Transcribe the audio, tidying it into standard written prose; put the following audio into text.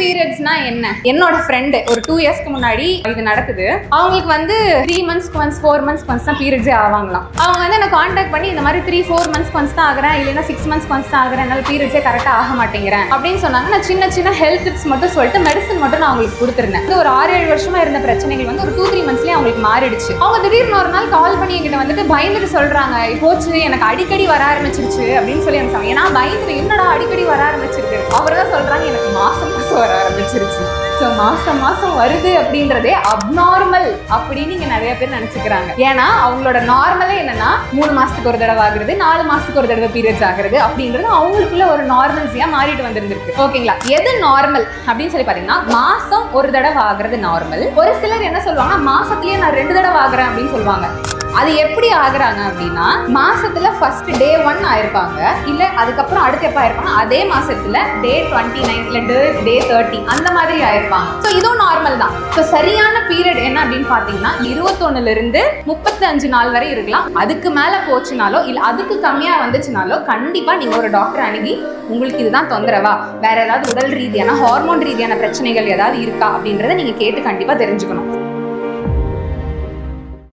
பீரியட்ஸ்னா என்ன? என்னோட ஃப்ரெண்ட் ஒரு 2 இயர்ஸ்க்கு முன்னாடி இது நடக்குது. அவங்களுக்கு வந்து 3 மந்த்ஸ்க்கு ஒன்ஸ் 4 மந்த்ஸ்க்கு ஒன்ஸ் தான் பீரியட்ஸே ஆவாங்களாம். அவங்க வந்து என்ன கான்டாக்ட் பண்ணி இந்த மாதிரி 3-4 மந்த்ஸ்க்கு ஒன்ஸ் தான் ஆகிறேன், இல்லைன்னா 6 மந்த்ஸ்க்கு ஒன்ஸ் தான் ஆகிறேன், என்னால் பீரியட்ஸே கரெக்டாக ஆக மாட்டேங்கிறேன் அப்படின்னு சொன்னாங்க. நான் சின்ன சின்ன ஹெல்த் டிப்ஸ் மட்டும் சொல்லிட்டு மெடிசன் மட்டும் நான் அவங்களுக்கு கொடுத்துருந்தேன். ஒரு 6-7 வருஷமா இருந்த பிரச்சனைகள் வந்து ஒரு 2-3 மந்த்ஸ்லேயே அவங்களுக்கு மாறிடுச்சு. அவங்க திடீர்னு ஒரு நாள் கால் பண்ணி என்கிட்ட வந்துட்டு பயந்துட்டு சொல்றாங்க, போச்சு எனக்கு அடிக்கடி வர ஆரம்பிச்சிருச்சு அப்படின்னு சொல்லி எனக்கு சொன்னாங்க. ஏன்னா பயந்துட்டு என்னடா அடிக்கடி வர ஆரம்பிச்சிருக்கு. அவர் தான் சொல்றாங்க எனக்கு மாசம் வர ஆரம்பிச்சிருச்சு. ஸோ மாசம் வருது அப்படின்றதே அப்நார்மல் அப்படின்னு நீங்க நிறைய பேர் நினைச்சுக்கிறாங்க. ஏன்னா அவங்களோட நார்மலே என்னன்னா 3 மாசத்துக்கு ஒரு தடவை ஆகுறது, 4 மாசத்துக்கு ஒரு தடவை பீரியட்ஸ் ஆகுறது அப்படின்றது அவங்களுக்குள்ள ஒரு நார்மல்ஸியா மாறிட்டு வந்திருக்கு. ஓகேங்களா? எது நார்மல் அப்படின்னு சொல்லி பாத்தீங்கன்னா மாசம் ஒரு தடவை ஆகுறது நார்மல். ஒரு சிலர் என்ன சொல்லுவாங்கன்னா மாசத்துலயே நான் 2 தடவை ஆகுறேன் அப்படின்னு சொல்லுவாங்க. அது எப்படி ஆகுறாங்க அப்படின்னா மாசத்துல ஃபர்ஸ்ட் டே 1 ஆயிருப்பாங்க, இல்ல அதுக்கப்புறம் அடுத்து எப்ப ஆயிருப்பாங்க அதே மாசத்துல டே 29 இல்ல டே 30 அந்த மாதிரி ஆயிருப்பாங்க. ஸோ இதுவும் நார்மல் தான். ஸோ சரியான பீரியட் என்ன அப்படின்னு பாத்தீங்கன்னா 21ல இருந்து 35 நாள் வரை இருக்கலாம். அதுக்கு மேல போச்சுனாலோ இல்ல அதுக்கு கம்மியா வந்துச்சுனாலோ கண்டிப்பா நீங்க ஒரு டாக்டர் அணுகி உங்களுக்கு இதுதான் தொந்தரவா, வேற ஏதாவது உடல் ரீதியான ஹார்மோன் ரீதியான பிரச்சனைகள் ஏதாவது இருக்கா அப்படின்றத நீங்க கேட்டு கண்டிப்பா தெரிஞ்சுக்கணும்.